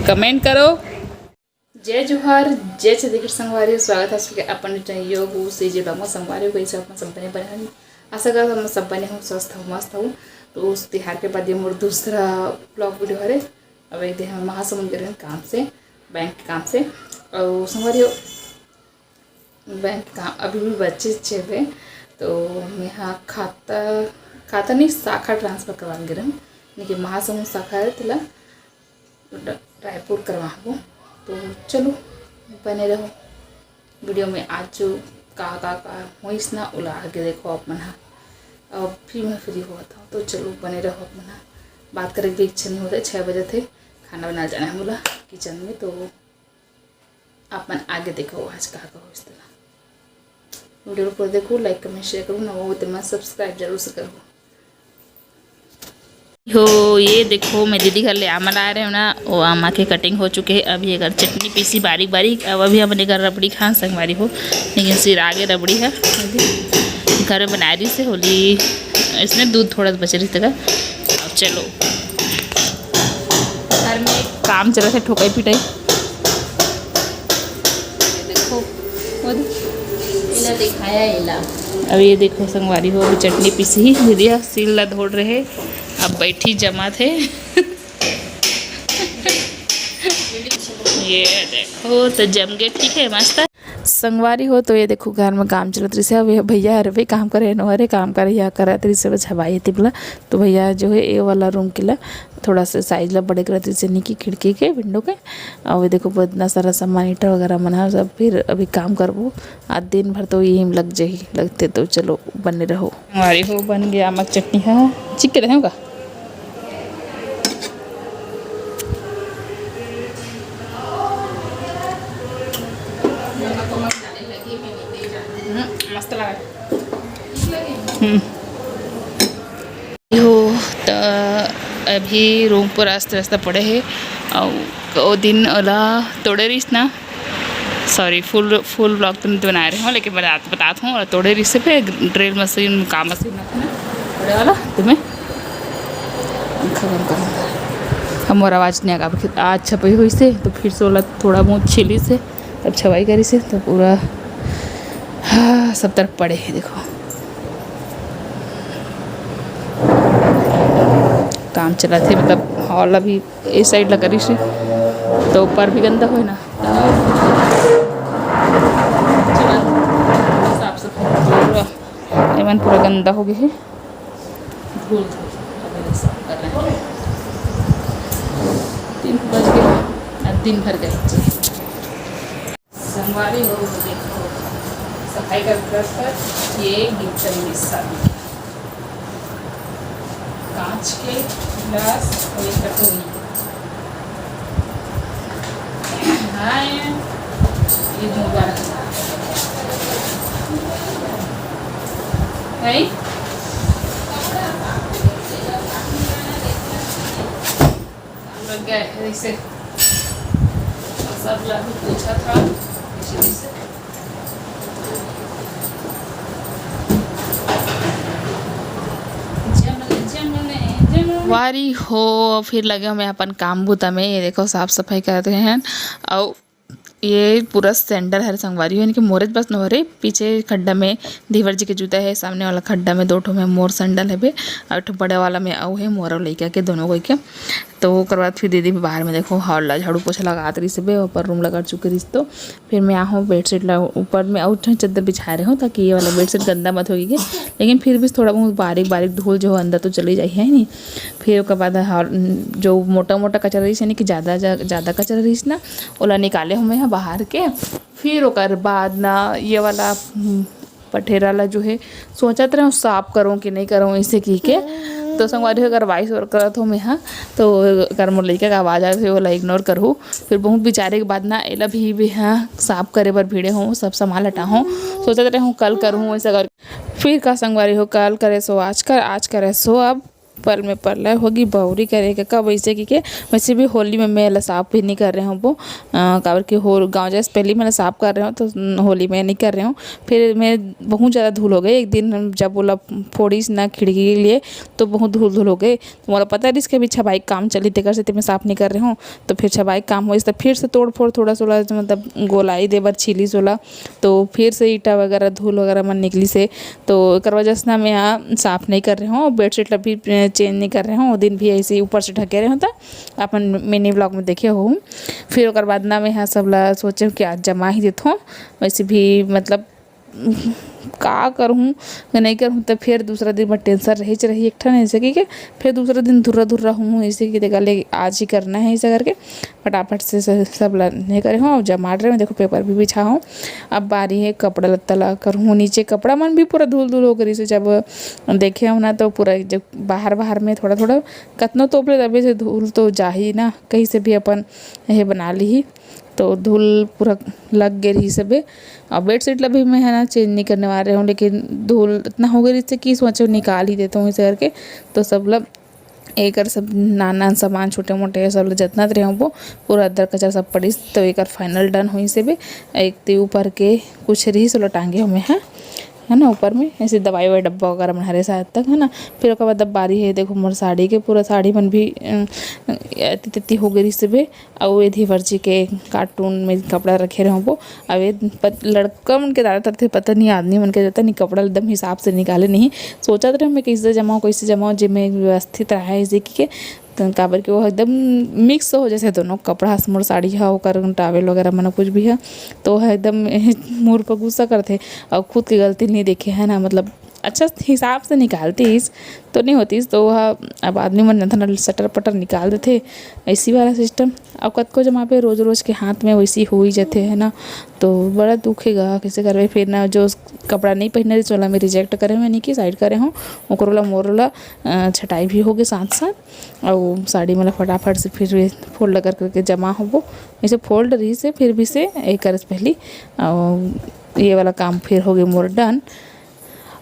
Comment करो। जय जोहार, जय छत्तीसगढ़ संगवारी। स्वागत है सबके अपन योग से जे ब्लॉग में संगवारी को सब सब बने बने आशा कर हम सब बने हूँ, स्वस्थ हूँ, मस्त हूँ। तो उस तिहार के बाद ये मोर दूसरा ब्लॉग वीडियो है। अब एक दिन हम महासमुंद गए काम से, बैंक के काम से। और संगवारी बैंक काम अभी भी बच्चे अच्छे हुए, तो हम यहाँ खाता नहीं शाखा ट्रांसफ़र करवा गए हम, लेकिन महासमुंद शाखा है तिला रायपुर करवाबो। तो चलो बने रहो वीडियो में। आज जो का होइस ना उला आगे देखो आप मन। अब फिर मैं फ्री हुआ था, तो चलो बने रहो आप मन। बात करें की इच्छा नहीं होता, 6 बजे थे खाना बना जाना है बोला किचन में। तो आप मन आगे देखो आज का होइस तेला वीडियो को देखो, लाइक कमेंट शेयर करो ना, वो तो मैं सब्सक्राइब जरूर से करो हो। ये देखो मैं दीदी घर ले आम ला रहे हो ना, वो आमा के कटिंग हो चुके हैं। अभी अगर चटनी पीसी बारीक बारीक। अब अभी हमने घर रबड़ी खान संगवारी हो, लेकिन सिर आगे रबड़ी है घर में बना रही से होली। इसमें दूध थोड़ा बच रही थी। अब चलो घर में काम चल रहा है, ठोकाई पिटाई देखो इला दिखाया इला। अब ये देखो संगवारी हो, अभी चटनी पीसी ही दीदी सिल ला धोड़ रहे। अब बैठी जमा थे ये देखो तो जम गए, ठीक है मस्त संगवारी हो। तो ये देखो घर में काम चलत रही से। भैया अरे भाई काम करे नोहरे काम करे या करा तरी से छवाई थी बोला। तो भैया जो है ये वाला रूम के ला थोड़ा सा साइज ला बड़े करती से नी की खिड़की के विंडो के। और ये देखो इतना सारा सामान ईटा वगैरह मना सब। फिर अभी काम करबो आज दिन भर, तो यही लग जाही लगते। तो चलो बने रहो। संगवारी हो बन गया आमक चटनी है, चिक्के रहे होगा मस्त लगा हो। तो अभी रूम पर रास्ते रास्ता पड़े है। और वो दिन ओला तोड़े रही ना, सॉरी फुल ब्लॉग तो नहीं बना रहे हो, लेकिन बताता हूँ। और तोड़े रही से पे ड्रिल मशीन का मशीन तोड़े वाला तुम्हें खबर कर हमारा आवाज़ नहीं आगा। आज छपाई हुई से तो फिर से ओला थोड़ा बहुत छिली से तब छपाई करी से, तो पूरा हाँ सब तरफ पड़े हैं देखो। काम चला थे मतलब हॉल अभी इस साइड लगा रही से, तो ऊपर भी गंदा हो ना। साफ सफाई एवं पूरा गंदा हो गया है, धूल साफ कर रहे हैं। 3 बज गए, दिन भर गए संगवारी हो। देखो सफाई कर ये गिफ्ट मिसा कांच के गिलास और ये कटोरी। हाँ ये मुबारक है लग गया ऐसे। सब लागू पूछा था इसी से। वारी हो फिर लगे हमें अपन काम बूता में। ये देखो साफ सफाई करते हैं। और ये पूरा सैंडल है संगवारी हो, यानी कि मोरेज बस नोहरे पीछे खड्डा में धीवर जी के जूता है, सामने वाला खड्डा में 2 ठो में मोर सैंडल है बे, और बड़े वाला में आऊ है मोर और लइका के दोनों को के। तो ओकर बाद फिर दीदी बाहर में देखो हॉल झाड़ू पोछा लगा रही से बे, ऊपर रूम लगा चुके रही। तो फिर मैं यहाँ बेडशीट ला ऊपर में आउट चादर बिछा रहे हूँ, ताकि ये वाला बेडशीट गंदा मत होगी। लेकिन फिर भी थोड़ा बहुत बारीक बारीक धूल जो अंदर तो चली जाए है नहीं। फिर उसके बाद जो मोटा मोटा कचरा रही यानी कि ज़्यादा कचरा रही ना, ओला निकाले हमें यहाँ बाहर के। फिर ओकर बाद ना ये वाला पठेरा ला जो है सोचत रहे साफ करूँ कि नहीं करूँ इसे की के। तो संगवारी अगर वाइस और करत हो मैं हाँ, तो अगर मोर लइका का आवाज़ आए ओला इग्नोर करहूँ। फिर बहुत बिचारे के बाद ना एला भी हाँ साफ करे बर भीड़े हूँ, सब सामान हटा हूँ। सोचत रहे हूँ कल करूँ ऐसा कर। फिर का संगवारी हो कल करे सो आज करे सो अब पल में पल होगी बहुरी करेगा कब वैसे कि वैसे भी होली में मैं साफ़ भी नहीं कर रही हूँ वो काबर की हो गाँव जैसे पहले मैंने साफ़ कर रही हूँ तो होली में नहीं कर रही हूँ। फिर मैं बहुत ज़्यादा धूल हो गई एक दिन जब बोला फोड़ी ना खिड़की के लिए तो बहुत धूल धूल हो गए। तो मोला पता है इसके भी छबाई काम चली तेकर से मैं साफ़ नहीं कर रही हूँ। तो फिर छबाई काम हो तो फिर से तोड़ फोड़ थोड़ा सोला मतलब गोलाई देवर छिली सोला तो फिर से ईटा वगैरह धूल वगैरह मन निकली से तो एक वजह से ना मैं यहाँ साफ़ नहीं कर रही हूँ। बेडशीट भी चेंज नहीं कर रहे हूँ। वो दिन भी ऐसे ही ऊपर से ढके रहे होता अपन मिनी ब्लॉग में देखे हो। फिर ओकर बाद ना मैं यहाँ सब ला सोचे कि आज जमा ही देता हूँ वैसे भी मतलब का करूँ नहीं करूँ तो फिर दूसरा दिन मैं टेंशन रही एक ठन ऐसे कि फिर दूसरा दिन धुर्रा हूँ ऐसे कि देखा ले आज ही करना है ऐसा करके फटाफट से सब नहीं करे हूँ। जब मार रहे हूँ देखो पेपर भी बिछा हूँ। अब बारी है कपड़ा लत्ता ला करूँ नीचे कपड़ा मन भी पूरा धूल धूल हो करी से जब देखे हूँ ना तो पूरा जब बाहर में थोड़ा थोड़ा कतनो तोप ले तभी से धूल तो जा ही ना कहीं से भी अपन ये बना ली तो धूल पूरा लग गई रही सब। और बेडशीट ला भी मैं है ना चेंज नहीं करने वाले हूँ लेकिन धूल इतना हो गई इससे कि सोचो निकाल ही देता हूँ इसे करके। तो सब लोग एक सब नाना सामान छोटे मोटे सब जितना रहे वो पूरा अदर कचरा सब पड़ी तो एक फाइनल डन हुई से भी एक ऊपर के कुछ रही सब टांगे हमें है ना ऊपर में ऐसे दवाई वाई डब्बा वगैरह में हरे साथ तक है ना। फिर उसके बाद बारी है देखो मोर साड़ी के पूरा साड़ी मन भी इतनी हो गई से भी और ये वर्जी के कार्टून में कपड़ा रखे रहे वो अब ये लड़का मन के ज़्यादातर थे पता नहीं आदमी मन के जाता नहीं कपड़ा एकदम हिसाब से निकाले नहीं सोचा तो मैं कैसे जमाऊँ जिसमें व्यवस्थित रहा है इसी के तो काबर के वो एकदम मिक्स हो जैसे दोनों कपड़ा मोर साड़ी है ओकर टावेल वगैरह मन कुछ भी है तो है एकदम मोर पर गुस्सा करते और खुद की गलती नहीं देखे है ना मतलब अच्छा हिसाब से निकालती तो नहीं होती तो वह अब आदमी मन न सटर पटर निकाल देते ऐसी वाला सिस्टम। अब कत को जमा पे रोज़ के हाथ में वैसी हो ही जाते है ना तो बड़ा दुखेगा कैसे करवे। फिर ना जो कपड़ा नहीं पहने वाला मैं रिजेक्ट करे हुए नहीं कि साइड करे हूँ ओकर वाला मोर वाला छटाई भी हो गए साथ और साड़ी मतलब फटाफट से फिर फोल्ड करके जमा हो वो ऐसे फोल्ड रही से फिर भी से एक कर पहली और ये वाला काम फिर हो गए मोर डन।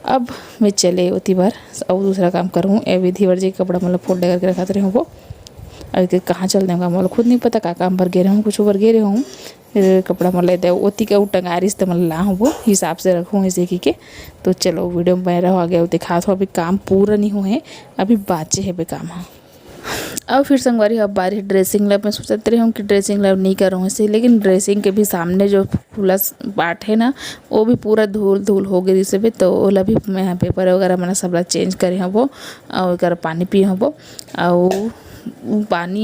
अब मैं चले उती बार और दूसरा काम करूँ ए विधि वर्जी कपड़ा मतलब फोल्ड करके रखा रहे हूँ वो अरे कहाँ चल देंगे मतलब खुद नहीं पता काम भर गे रहे हूँ कुछ भर गे रहे हूँ। फिर कपड़ा मतलब दे ओती का टंगारिस तो मतलब ला हूँ वो हिसाब से रखूँ ऐसे की के। तो चलो वीडियो में रहो आगे दिखा दो अभी काम पूरा नहीं हुए अभी बाचे है बे काम। अब फिर संगवारी अब बारी ड्रेसिंग लैब में सोचते रही हूँ कि ड्रेसिंग लैब नहीं करूँ इसे लेकिन ड्रेसिंग के भी सामने जो खुला पार्ट है ना वो भी पूरा धूल धूल हो गई इसे भी तो ओला भी मैं पेपर वगैरह मैंने सब चेंज करे हूँ वो और पानी पिए हूँ वो और पानी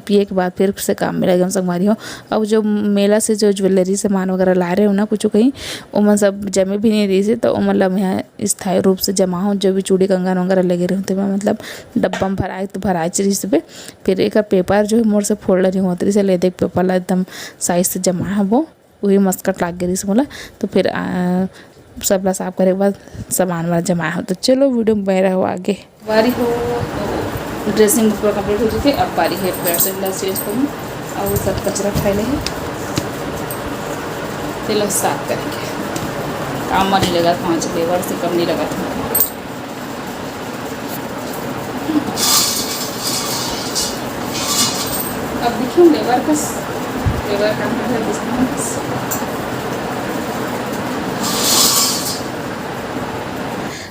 पिए के बाद फिर से काम में लगे संगवारी हो। अब जो मेला से जो ज्वेलरी सामान वगैरह ला रहे हो ना कुछ कहीं वो मन सब जमे भी नहीं रही से तो मतलब यहाँ स्थायी रूप से जमा हो जो भी चूड़ी कंगन वगैरह लगे रहे होते मैं मतलब डब्बा में भराए तो भराए रही से फिर एक पेपर जो है मोर से फोल्ड रही होती से ले देख पेपर ला एकदम साइज से जमा है वो वही मस्कट लाग गई से बोला। तो फिर सबला साफ करे के बाद सामान वाला जमा हो। तो चलो वीडियो में बह रहा हो आगे बारी हो ड्रेसिंग पूरा कंप्लीट हो चुकी है। अब बारी है बेडशीट ला चेंज करूँ और सब कचरा फैले हैं चलो साफ करेंगे। काम नहीं लगा 5 लेबर से कम नहीं लगा था। अब देखिए लेबर काम कर रहा है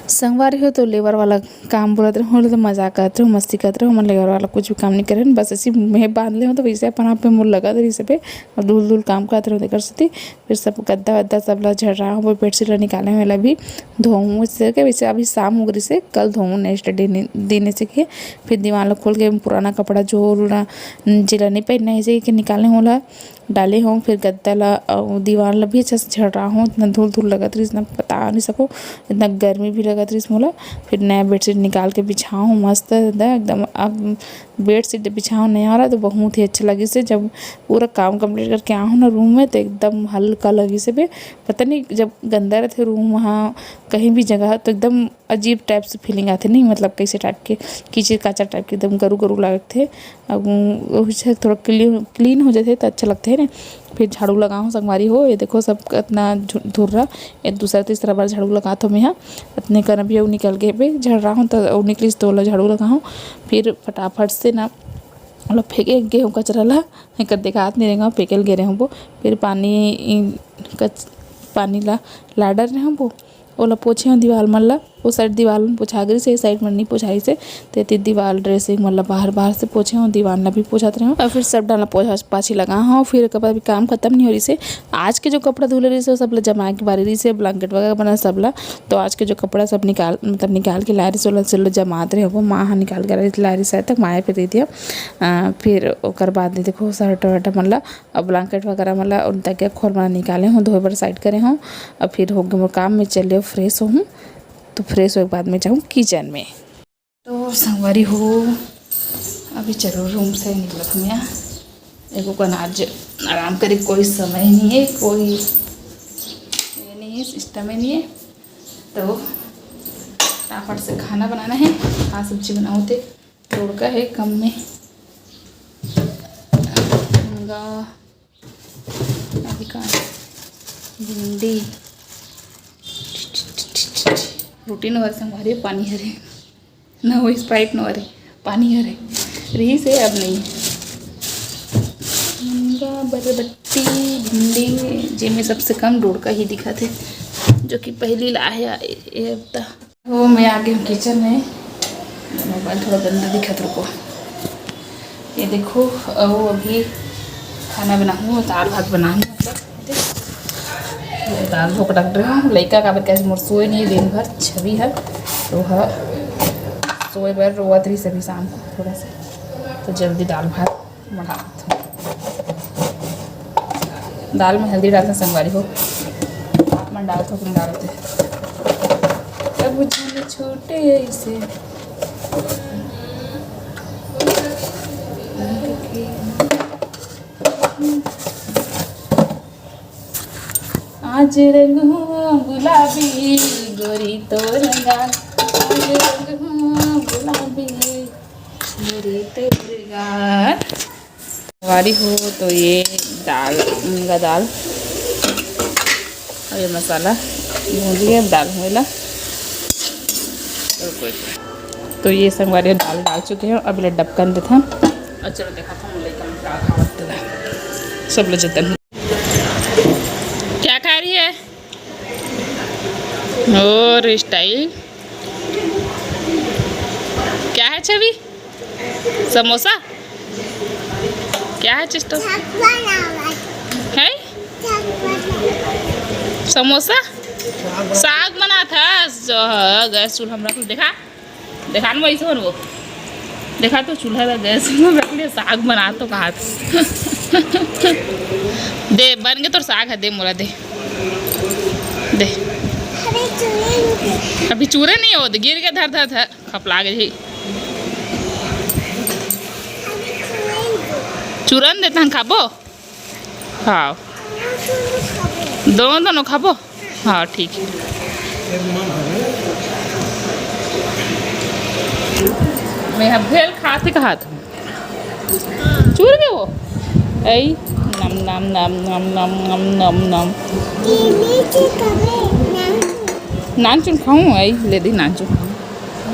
संगवारी हो तो लेबर वाला काम बोलते रहे तो मजाक करते रहो मस्ती करते रहो मन लेबर वाला कुछ भी काम नहीं करे बस ऐसी मैं बांध ले हो तो वैसे अपन आप पे मुँह लगा दे इसे पे और धूल धूल काम करते रहो कर सकती। फिर सब गद्दा वद्दा सब ला झड़ रहा हूँ बेडशीट निकालने वाला भी धोऊँ इससे के वैसे अभी शाम उगरी से कल धोऊँ नेक्स्ट दिन से के फिर दीवार खोल के पुराना कपड़ा जो जिला नहीं पहनना ऐसे के निकालने होला डाले हों। फिर गद्दा ला और दीवार ला भी अच्छा से झड़ रहा हूँ इतना धूल धूल लगा रही इतना बता नहीं सको इतना गर्मी भी लगा रही मोला। फिर नया बेडशीट निकाल के बिछाऊँ मस्त एकदम। अब बेडशीट बिछाऊँ नहीं आ रहा तो बहुत ही अच्छा लगी से जब पूरा काम कंप्लीट करके आऊँ ना रूम में तो एकदम हल्का लगी से भी पता नहीं जब गंदा रहते रूम वहाँ कहीं भी जगह तो एकदम अजीब टाइप से फीलिंग आती नहीं मतलब कैसे टाइप के कीचड़ काचा टाइप के एकदम गरू गरू लगते थे। अब थोड़ा क्लीन हो जाते तो अच्छा लगते है ना। फिर झाड़ू लगाऊँ संगवारी हो। ये देखो सब इतना धुर रहा, ये दूसरा तीसरा बार झाड़ू लगा तो मैं यहाँ इतने कर भी वो निकल के पे झड़ रहा हूँ तो निकली तो झाड़ू लगाऊँ। फिर फटाफट से ना मतलब फेंके गेहूँ कचरा ला कर देखा हाथ नहीं रहेगा फेंकल गे रहे हूँ वो। फिर पानी ला लाडर रहे हूँ वो ओला पोछे हूँ दीवार मन ला। वो साइड दीवार में पोछा गई से साइड में नहीं पोछाई से ते दीवार ड्रेसिंग मतलब बाहर से पोछे हूँ दीवार ला भी पोछाते रहे हूँ। और फिर सब डाला पोछा पाछी लगा हूँ। फिर कपड़ा भी काम खत्म नहीं हो रही से आज के जो कपड़ा धुले रही से सब ला जमा के बारी रही से ब्लैंकेट वगैरह बना सब ला। तो आज के जो कपड़ा सब निकाल के ला रही से जमाते रहे वो माँ निकाल के ला रही से तक माया पे दे दिया। फिर ओकर बाद देखो शर्ट वर्ट मतलब अब ब्लैंकेट वगैरह मतलब तक खोल बना निकाले हूँ धोए पर साइड करे हूँ। अब फिर हो गए काम में चले फ्रेश हूँ। तो फ्रेश होने के बाद में जाऊँ किचन में। तो संगवारी हो अभी चलो रूम से निकला था मैं देखो कन आज आराम करे कोई समय नहीं है कोई ये नहीं है सिस्टम ही नहीं है। तो फटाफट से खाना बनाना है। हाँ सब्जी बनाओ थे तोड़का है कम में अभी कहाँ भिंडी रोटी न हमारे पानी हरे ना वो स्प्राइट न हरे पानी हरे रही से अब नहीं बरबट्टी भिंडी जे में सबसे कम डोड़का ही दिखा थे जो कि पहली ला है ये हफ्ता। वो मैं आ गई हूँ किचन में। मोबाइल थोड़ा गंदा दिखा तुमको ये देखो। वो अभी खाना बनाऊँ दाल भात बनाऊँ दाल धोक रख रहे हूँ। लड़का का कैसे मोर सोए नहीं दिन भर छवि है तो सोए बार रोवत रही सभी शाम को थोड़ा सा तो जल्दी दाल भात बना दाल में हल्दी डालते संगवारी हो मन डालते अब छोटे ऐसे आज रंग हूँ गुलाबी गोरी तो रंगा आज रंग हूँ गुलाबी गोरी तो रंगा वारी हो। तो ये दाल मूंगा दाल और ये मसाला भूंजिए दाल हुएला तो ये संगवारी दाल डाल चुके हैं। अब ले डबकन देता और चलो देखा था सब लोग जतन क्या खा रही है और स्टाइल क्या है छवि समोसा क्या है चिस्टो है समोसा साग बना था जो गैस चूल्हा में रख देखा ना वैसे वो देखा तो चूल्हा था गैस में रख लिया साग बना तो कहा दे बन गए तो साग है दे मोला दे अभी चूरे नहीं हो गिर के धर खपला गई चूरन देता हम खाबो हाँ दोनों खाबो हाँ ठीक है। मैं भेल खाते कहा था चूर गए वो ऐ नम नम नम नम नम नम नम नम नान चुन खाऊं ऐ ले दी नान चुन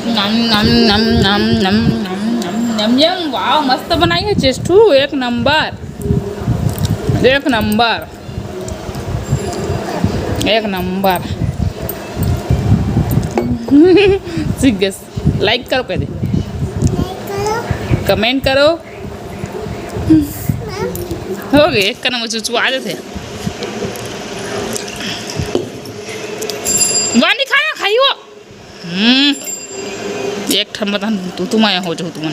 नम नम नम नम नम नम नम नम यम वाह मस्त बनाई है चेस्टू एक नंबर सिगस लाइक करो कह दे कमेंट करो हो गए एक का चुचू आ जाते वानी खाया खाई वो एक ठम बता तू आया हो जाओ तुम